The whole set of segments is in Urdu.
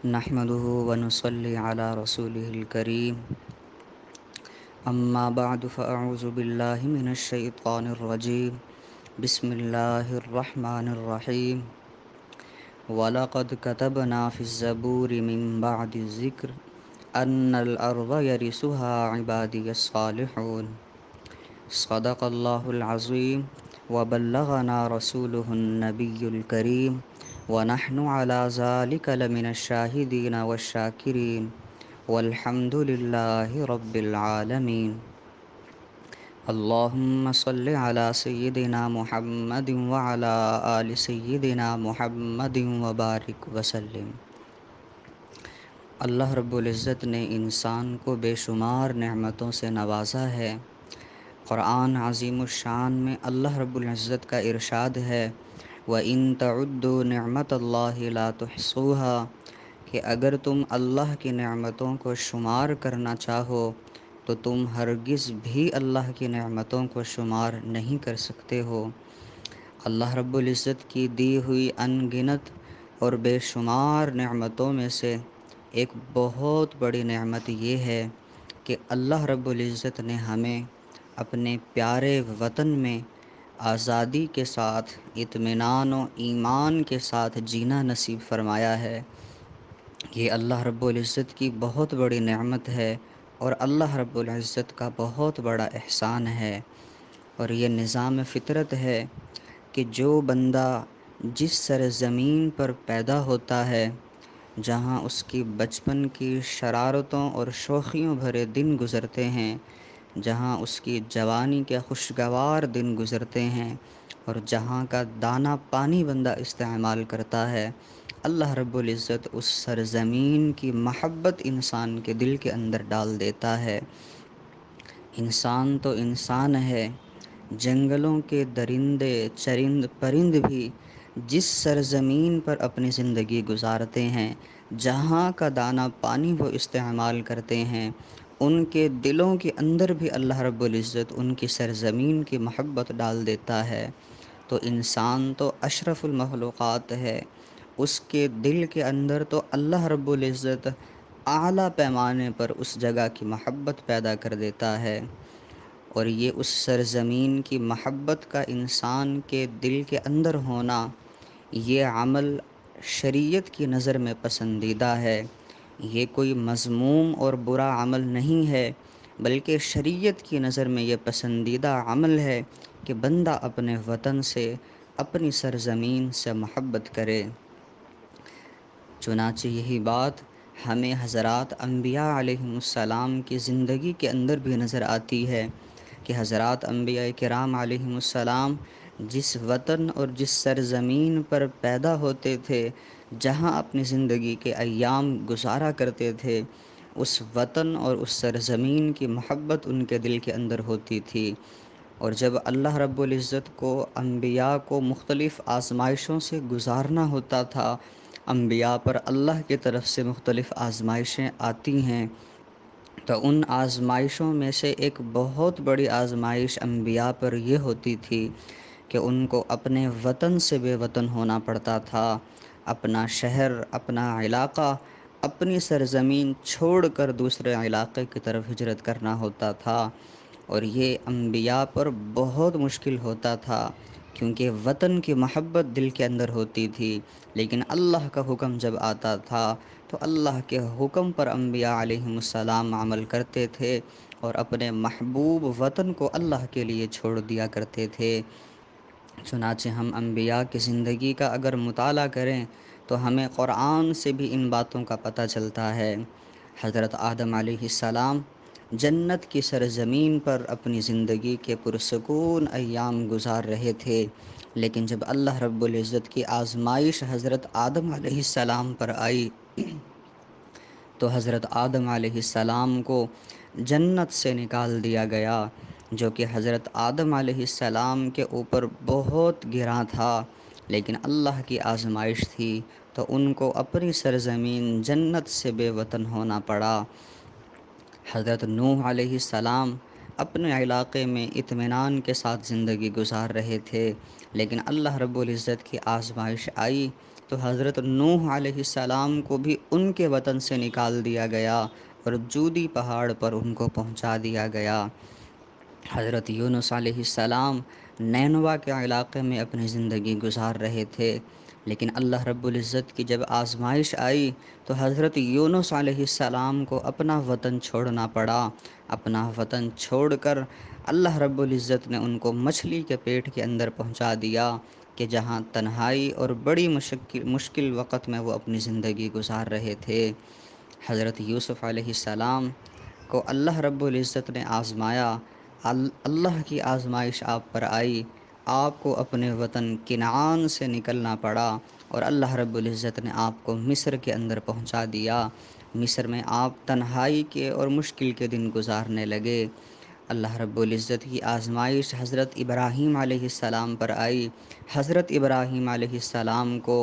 نحمده ونصلي على رسوله الكريم أما بعد فأعوذ بالله من الشيطان الرجيم بسم الله الرحمن الرحيم ولقد كتبنا في الزبور من بعد الذكر أن الأرض يرثها عبادي الصالحون صدق الله العظيم وبلغنا رسوله النبي الكريم ونحن على ذلك لمن الشاهدين والشاكرين والحمد لله رب العالمين اللهم صل على سيدنا محمد وعلى آل سيدنا محمد وبارك وسلم۔ اللہ رب العزت نے انسان کو بے شمار نعمتوں سے نوازا ہے۔ قرآن عظیم الشان میں اللہ رب العزت کا ارشاد ہے وَإِن تَعُدُّوا نِعْمَةَ اللَّهِ لَا تُحْصُوهَا کہ اگر تم اللہ کی نعمتوں کو شمار کرنا چاہو تو تم ہرگز بھی اللہ کی نعمتوں کو شمار نہیں کر سکتے ہو۔ اللہ رب العزت کی دی ہوئی ان گنت اور بے شمار نعمتوں میں سے ایک بہت بڑی نعمت یہ ہے کہ اللہ رب العزت نے ہمیں اپنے پیارے وطن میں آزادی کے ساتھ اطمینان و ایمان کے ساتھ جینا نصیب فرمایا ہے۔ یہ اللہ رب العزت کی بہت بڑی نعمت ہے اور اللہ رب العزت کا بہت بڑا احسان ہے، اور یہ نظام فطرت ہے کہ جو بندہ جس سرزمین پر پیدا ہوتا ہے، جہاں اس کی بچپن کی شرارتوں اور شوخیوں بھرے دن گزرتے ہیں، جہاں اس کی جوانی کے خوشگوار دن گزرتے ہیں، اور جہاں کا دانہ پانی بندہ استعمال کرتا ہے، اللہ رب العزت اس سرزمین کی محبت انسان کے دل کے اندر ڈال دیتا ہے۔ انسان تو انسان ہے، جنگلوں کے درندے چرند پرند بھی جس سرزمین پر اپنی زندگی گزارتے ہیں، جہاں کا دانہ پانی وہ استعمال کرتے ہیں، ان کے دلوں کے اندر بھی اللہ رب العزت ان کی سرزمین کی محبت ڈال دیتا ہے۔ تو انسان تو اشرف المخلوقات ہے، اس کے دل کے اندر تو اللہ رب العزت اعلیٰ پیمانے پر اس جگہ کی محبت پیدا کر دیتا ہے، اور یہ اس سرزمین کی محبت کا انسان کے دل کے اندر ہونا، یہ عمل شریعت کی نظر میں پسندیدہ ہے۔ یہ کوئی مذموم اور برا عمل نہیں ہے، بلکہ شریعت کی نظر میں یہ پسندیدہ عمل ہے کہ بندہ اپنے وطن سے، اپنی سرزمین سے محبت کرے۔ چنانچہ یہی بات ہمیں حضرات انبیاء علیہم السلام کی زندگی کے اندر بھی نظر آتی ہے کہ حضرات انبیاء کرام علیہم السلام جس وطن اور جس سرزمین پر پیدا ہوتے تھے، جہاں اپنی زندگی کے ایام گزارا کرتے تھے، اس وطن اور اس سرزمین کی محبت ان کے دل کے اندر ہوتی تھی۔ اور جب اللہ رب العزت کو انبیاء کو مختلف آزمائشوں سے گزارنا ہوتا تھا، انبیاء پر اللہ کی طرف سے مختلف آزمائشیں آتی ہیں، تو ان آزمائشوں میں سے ایک بہت بڑی آزمائش انبیاء پر یہ ہوتی تھی کہ ان کو اپنے وطن سے بے وطن ہونا پڑتا تھا، اپنا شہر، اپنا علاقہ، اپنی سرزمین چھوڑ کر دوسرے علاقے کی طرف ہجرت کرنا ہوتا تھا، اور یہ انبیاء پر بہت مشکل ہوتا تھا، کیونکہ وطن کی محبت دل کے اندر ہوتی تھی، لیکن اللہ کا حکم جب آتا تھا تو اللہ کے حکم پر انبیاء علیہم السلام عمل کرتے تھے اور اپنے محبوب وطن کو اللہ کے لیے چھوڑ دیا کرتے تھے۔ چنانچہ ہم انبیاء کی زندگی کا اگر مطالعہ کریں تو ہمیں قرآن سے بھی ان باتوں کا پتہ چلتا ہے۔ حضرت آدم علیہ السلام جنت کی سرزمین پر اپنی زندگی کے پرسکون ایام گزار رہے تھے، لیکن جب اللہ رب العزت کی آزمائش حضرت آدم علیہ السلام پر آئی تو حضرت آدم علیہ السلام کو جنت سے نکال دیا گیا، جو کہ حضرت آدم علیہ السلام کے اوپر بہت گراں تھا، لیکن اللہ کی آزمائش تھی تو ان کو اپنی سرزمین جنت سے بے وطن ہونا پڑا۔ حضرت نوح علیہ السلام اپنے علاقے میں اطمینان کے ساتھ زندگی گزار رہے تھے، لیکن اللہ رب العزت کی آزمائش آئی تو حضرت نوح علیہ السلام کو بھی ان کے وطن سے نکال دیا گیا اور جودی پہاڑ پر ان کو پہنچا دیا گیا۔ حضرت یونس علیہ السلام نینوا کے علاقے میں اپنی زندگی گزار رہے تھے، لیکن اللہ رب العزت کی جب آزمائش آئی تو حضرت یونس علیہ السلام کو اپنا وطن چھوڑنا پڑا۔ اپنا وطن چھوڑ کر اللہ رب العزت نے ان کو مچھلی کے پیٹ کے اندر پہنچا دیا، کہ جہاں تنہائی اور بڑی مشکل وقت میں وہ اپنی زندگی گزار رہے تھے۔ حضرت یوسف علیہ السلام کو اللہ رب العزت نے آزمایا۔ اللہ کی آزمائش آپ پر آئی، آپ کو اپنے وطن کنعان سے نکلنا پڑا اور اللہ رب العزت نے آپ کو مصر کے اندر پہنچا دیا۔ مصر میں آپ تنہائی کے اور مشکل کے دن گزارنے لگے۔ اللہ رب العزت کی آزمائش حضرت ابراہیم علیہ السلام پر آئی۔ حضرت ابراہیم علیہ السلام کو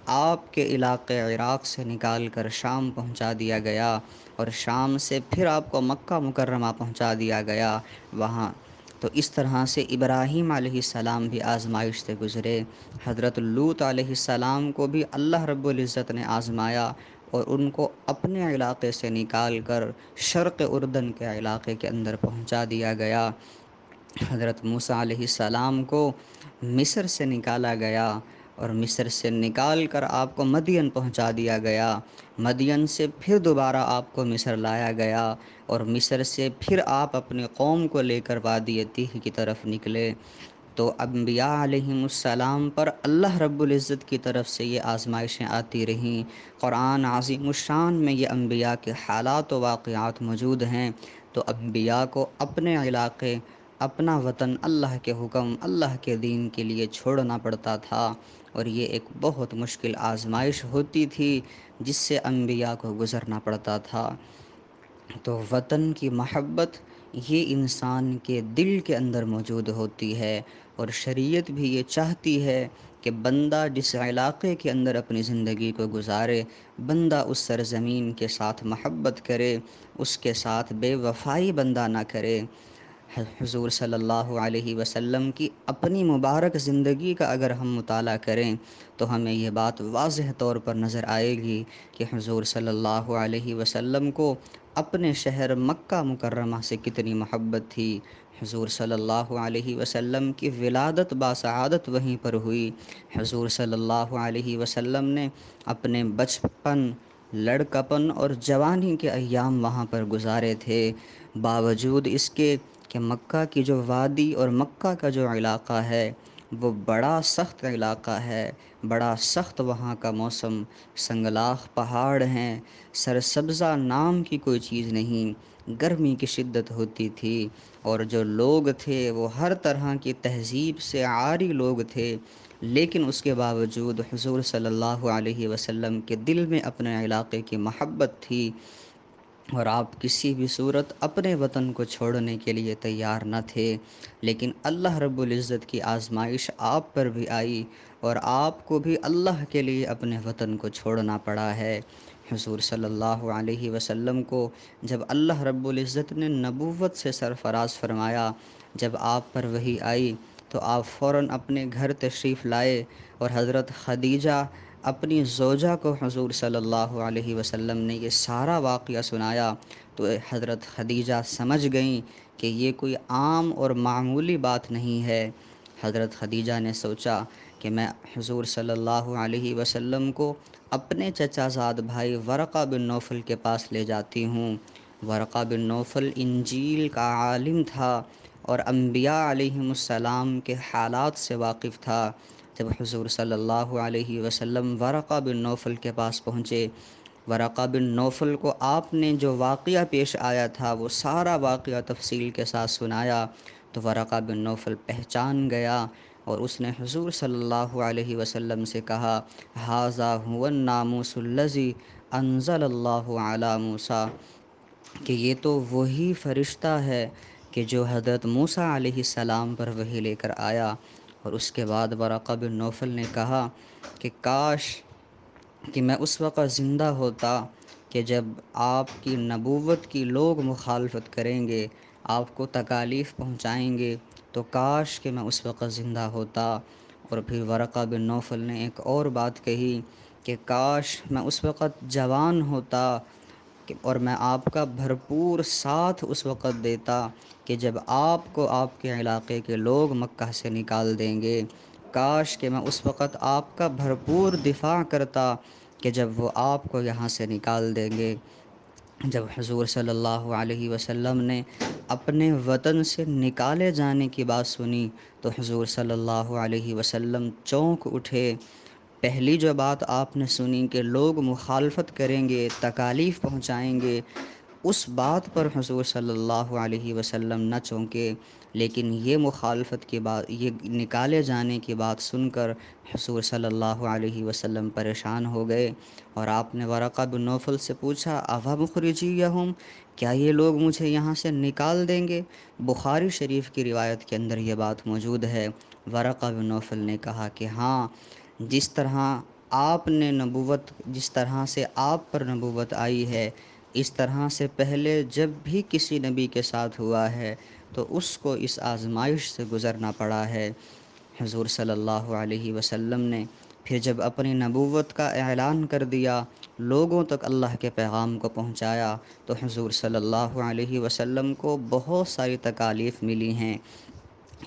آپ کے علاقے عراق سے نکال کر شام پہنچا دیا گیا، اور شام سے پھر آپ کو مکہ مکرمہ پہنچا دیا گیا وہاں۔ تو اس طرح سے ابراہیم علیہ السلام بھی آزمائش سے گزرے۔ حضرت لوط علیہ السلام کو بھی اللہ رب العزت نے آزمایا اور ان کو اپنے علاقے سے نکال کر شرق اردن کے علاقے کے اندر پہنچا دیا گیا۔ حضرت موسیٰ علیہ السلام کو مصر سے نکالا گیا اور مصر سے نکال کر آپ کو مدین پہنچا دیا گیا۔ مدین سے پھر دوبارہ آپ کو مصر لایا گیا اور مصر سے پھر آپ اپنے قوم کو لے کر وادی تیہ کی طرف نکلے۔ تو انبیاء علیہم السلام پر اللہ رب العزت کی طرف سے یہ آزمائشیں آتی رہیں۔ قرآن عظیم الشان میں یہ انبیاء کے حالات و واقعات موجود ہیں۔ تو انبیاء کو اپنے علاقے، اپنا وطن اللہ کے حکم، اللہ کے دین کے لیے چھوڑنا پڑتا تھا، اور یہ ایک بہت مشکل آزمائش ہوتی تھی جس سے انبیاء کو گزرنا پڑتا تھا۔ تو وطن کی محبت یہ انسان کے دل کے اندر موجود ہوتی ہے، اور شریعت بھی یہ چاہتی ہے کہ بندہ جس علاقے کے اندر اپنی زندگی کو گزارے، بندہ اس سرزمین کے ساتھ محبت کرے، اس کے ساتھ بے وفائی بندہ نہ کرے۔ حضور صلی اللہ علیہ وسلم کی اپنی مبارک زندگی کا اگر ہم مطالعہ کریں تو ہمیں یہ بات واضح طور پر نظر آئے گی کہ حضور صلی اللہ علیہ وسلم کو اپنے شہر مکہ مکرمہ سے کتنی محبت تھی۔ حضور صلی اللہ علیہ وسلم کی ولادت باسعادت وہیں پر ہوئی۔ حضور صلی اللہ علیہ وسلم نے اپنے بچپن، لڑکپن اور جوانی کے ایام وہاں پر گزارے تھے، باوجود اس کے کہ مکہ کی جو وادی اور مکہ کا جو علاقہ ہے وہ بڑا سخت علاقہ ہے، بڑا سخت وہاں کا موسم، سنگلاخ پہاڑ ہیں، سرسبزہ نام کی کوئی چیز نہیں، گرمی کی شدت ہوتی تھی، اور جو لوگ تھے وہ ہر طرح کی تہذیب سے عاری لوگ تھے، لیکن اس کے باوجود حضور صلی اللہ علیہ وسلم کے دل میں اپنے علاقے کی محبت تھی، اور آپ کسی بھی صورت اپنے وطن کو چھوڑنے کے لیے تیار نہ تھے۔ لیکن اللہ رب العزت کی آزمائش آپ پر بھی آئی، اور آپ کو بھی اللہ کے لیے اپنے وطن کو چھوڑنا پڑا ہے۔ حضور صلی اللہ علیہ وسلم کو جب اللہ رب العزت نے نبوت سے سرفراز فرمایا، جب آپ پر وحی آئی تو آپ فوراً اپنے گھر تشریف لائے، اور حضرت خدیجہ اپنی زوجہ کو حضور صلی اللہ علیہ وسلم نے یہ سارا واقعہ سنایا، تو حضرت خدیجہ سمجھ گئیں کہ یہ کوئی عام اور معمولی بات نہیں ہے۔ حضرت خدیجہ نے سوچا کہ میں حضور صلی اللہ علیہ وسلم کو اپنے چچا زاد بھائی ورقہ بن نوفل کے پاس لے جاتی ہوں۔ ورقہ بن نوفل انجیل کا عالم تھا اور انبیاء علیہم السلام کے حالات سے واقف تھا۔ جب حضور صلی اللہ علیہ وسلم ورقہ بن نوفل کے پاس پہنچے، ورقہ بن نوفل کو آپ نے جو واقعہ پیش آیا تھا وہ سارا واقعہ تفصیل کے ساتھ سنایا، تو ورقہ بن نوفل پہچان گیا، اور اس نے حضور صلی اللہ علیہ وسلم سے کہا، ھذا ھو الناموس الذی انزل اللہ علی موسیٰ، کہ یہ تو وہی فرشتہ ہے کہ جو حضرت موسیٰ علیہ السلام پر وحی لے کر آیا۔ اور اس کے بعد ورقہ بن نوفل نے کہا کہ کاش کہ میں اس وقت زندہ ہوتا کہ جب آپ کی نبوت کی لوگ مخالفت کریں گے، آپ کو تکالیف پہنچائیں گے، تو کاش کہ میں اس وقت زندہ ہوتا۔ اور پھر ورقہ بن نوفل نے ایک اور بات کہی کہ کاش میں اس وقت جوان ہوتا اور میں آپ کا بھرپور ساتھ اس وقت دیتا کہ جب آپ کو آپ کے علاقے کے لوگ مکہ سے نکال دیں گے، کاش کہ میں اس وقت آپ کا بھرپور دفاع کرتا کہ جب وہ آپ کو یہاں سے نکال دیں گے۔ جب حضور صلی اللہ علیہ وسلم نے اپنے وطن سے نکالے جانے کی بات سنی تو حضور صلی اللہ علیہ وسلم چونک اٹھے۔ پہلی جو بات آپ نے سنی کہ لوگ مخالفت کریں گے، تکالیف پہنچائیں گے، اس بات پر حضور صلی اللہ علیہ وسلم نہ چونکے، لیکن یہ مخالفت کی بات، یہ نکالے جانے کی بات سن کر حضور صلی اللہ علیہ وسلم پریشان ہو گئے، اور آپ نے ورقہ بن نوفل سے پوچھا اَوَ مُخْرِجِیَّہُم، کیا یہ لوگ مجھے یہاں سے نکال دیں گے؟ بخاری شریف کی روایت کے اندر یہ بات موجود ہے۔ ورقہ بن نوفل نے کہا کہ ہاں، جس طرح آپ نے نبوت، جس طرح سے آپ پر نبوت آئی ہے، اس طرح سے پہلے جب بھی کسی نبی کے ساتھ ہوا ہے تو اس کو اس آزمائش سے گزرنا پڑا ہے۔ حضور صلی اللہ علیہ وسلم نے پھر جب اپنی نبوت کا اعلان کر دیا، لوگوں تک اللہ کے پیغام کو پہنچایا، تو حضور صلی اللہ علیہ وسلم کو بہت ساری تکالیف ملی ہیں،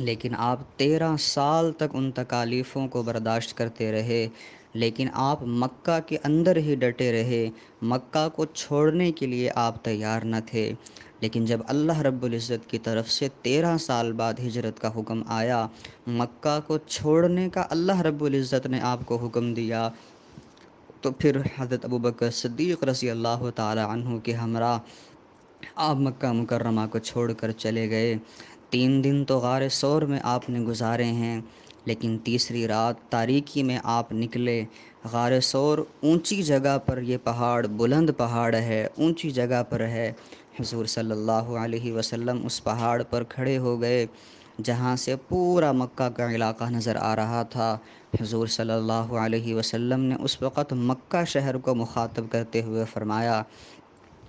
لیکن آپ 13 سال تک ان تکالیفوں کو برداشت کرتے رہے، لیکن آپ مکہ کے اندر ہی ڈٹے رہے، مکہ کو چھوڑنے کے لیے آپ تیار نہ تھے۔ لیکن جب اللہ رب العزت کی طرف سے 13 سال بعد ہجرت کا حکم آیا، مکہ کو چھوڑنے کا اللہ رب العزت نے آپ کو حکم دیا، تو پھر حضرت ابوبکر صدیق رضی اللہ تعالی عنہ کے ہمراہ آپ مکہ مکرمہ کو چھوڑ کر چلے گئے۔ 3 دن تو غار ثور میں آپ نے گزارے ہیں، لیکن تیسری رات تاریکی میں آپ نکلے۔ غار ثور اونچی جگہ پر، یہ پہاڑ بلند پہاڑ ہے، اونچی جگہ پر ہے۔ حضور صلی اللہ علیہ وسلم اس پہاڑ پر کھڑے ہو گئے جہاں سے پورا مکہ کا علاقہ نظر آ رہا تھا۔ حضور صلی اللہ علیہ وسلم نے اس وقت مکہ شہر کو مخاطب کرتے ہوئے فرمایا: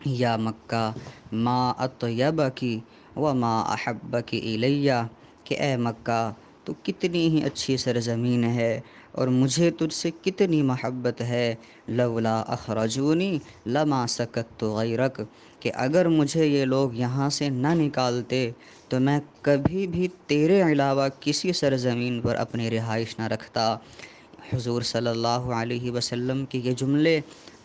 یا مکہ ما اطیبکی و ما احبکی الیہ، کہ اے مکہ، تو کتنی ہی اچھی سرزمین ہے اور مجھے تجھ سے کتنی محبت ہے۔ لولا اخرجونی لما سکت غیرک، کہ اگر مجھے یہ لوگ یہاں سے نہ نکالتے تو میں کبھی بھی تیرے علاوہ کسی سرزمین پر اپنی رہائش نہ رکھتا۔ حضور صلی اللہ علیہ وسلم کے یہ جملے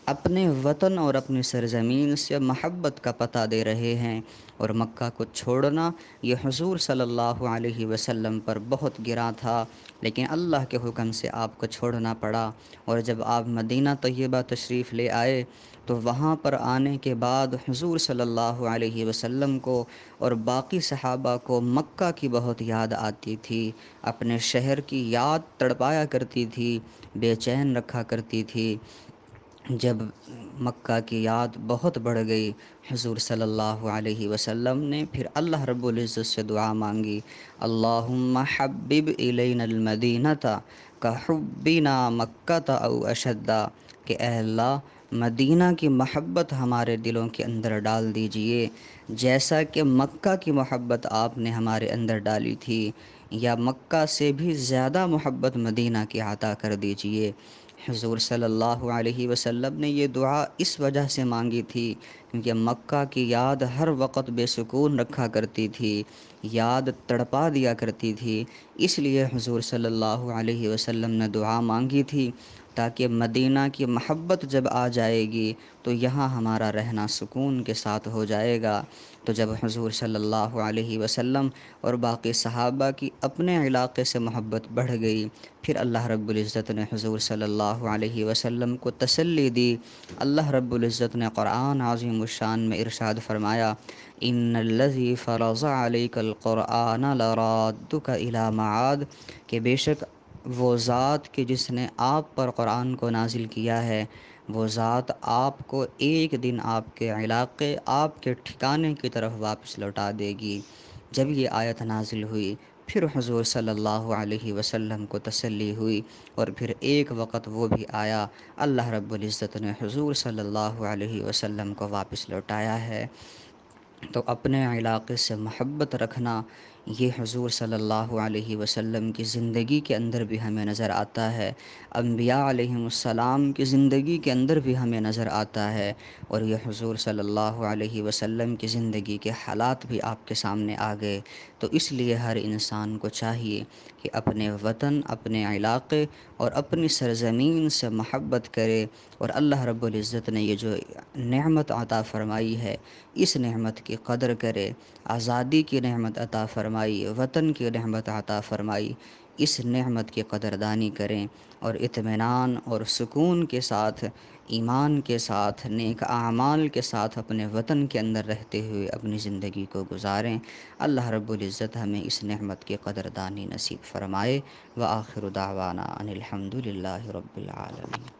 اپنے وطن اور اپنی سرزمین سے محبت کا پتہ دے رہے ہیں، اور مکہ کو چھوڑنا یہ حضور صلی اللہ علیہ وسلم پر بہت گراں تھا، لیکن اللہ کے حکم سے آپ کو چھوڑنا پڑا۔ اور جب آپ مدینہ طیبہ تشریف لے آئے تو وہاں پر آنے کے بعد حضور صلی اللہ علیہ وسلم کو اور باقی صحابہ کو مکہ کی بہت یاد آتی تھی، اپنے شہر کی یاد تڑپایا کرتی تھی، بے چین رکھا کرتی تھی۔ جب مکہ کی یاد بہت بڑھ گئی، حضور صلی اللہ علیہ وسلم نے پھر اللہ رب العزت سے دعا مانگی: اللہم حبب الینا المدینۃ کحبنا مکۃ او اشد، کہ اے اللہ، مدینہ کی محبت ہمارے دلوں کے اندر ڈال دیجئے جیسا کہ مکہ کی محبت آپ نے ہمارے اندر ڈالی تھی، یا مکہ سے بھی زیادہ محبت مدینہ کی عطا کر دیجئے۔ حضور صلی اللہ علیہ وسلم نے یہ دعا اس وجہ سے مانگی تھی کیونکہ مکہ کی یاد ہر وقت بے سکون رکھا کرتی تھی، یاد تڑپا دیا کرتی تھی، اس لیے حضور صلی اللہ علیہ وسلم نے دعا مانگی تھی تاکہ مدینہ کی محبت جب آ جائے گی تو یہاں ہمارا رہنا سکون کے ساتھ ہو جائے گا۔ تو جب حضور صلی اللہ علیہ وسلم اور باقی صحابہ کی اپنے علاقے سے محبت بڑھ گئی، پھر اللہ رب العزت نے حضور صلی اللہ علیہ وسلم کو تسلی دی۔ اللہ رب العزت نے قرآن عظیم الشان میں ارشاد فرمایا: ان الذی فرض علیک القرآن لرادک الی معاد، کہ بے شک وہ ذات کہ جس نے آپ پر قرآن کو نازل کیا ہے، وہ ذات آپ کو ایک دن آپ کے علاقے، آپ کے ٹھکانے کی طرف واپس لوٹا دے گی۔ جب یہ آیت نازل ہوئی پھر حضور صلی اللہ علیہ وسلم کو تسلی ہوئی، اور پھر ایک وقت وہ بھی آیا، اللہ رب العزت نے حضور صلی اللہ علیہ وسلم کو واپس لوٹایا ہے۔ تو اپنے علاقے سے محبت رکھنا یہ حضور صلی اللہ علیہ وسلم کی زندگی کے اندر بھی ہمیں نظر آتا ہے، انبیاء علیہم السلام کی زندگی کے اندر بھی ہمیں نظر آتا ہے، اور یہ حضور صلی اللہ علیہ وسلم کی زندگی کے حالات بھی آپ کے سامنے آ گئے۔ تو اس لیے ہر انسان کو چاہیے کہ اپنے وطن، اپنے علاقے اور اپنی سرزمین سے محبت کرے، اور اللہ رب العزت نے یہ جو نعمت عطا فرمائی ہے اس نعمت کی قدر کرے۔ آزادی کی نعمت عطا فرمائی، وطن کی نعمت عطا فرمائی، اس نعمت کی قدردانی کریں، اور اطمینان اور سکون کے ساتھ، ایمان کے ساتھ، نیک اعمال کے ساتھ اپنے وطن کے اندر رہتے ہوئے اپنی زندگی کو گزاریں۔ اللہ رب العزت ہمیں اس نعمت کی قدردانی نصیب فرمائے۔ وآخر دعوانا ان الحمد للہ رب العالمین۔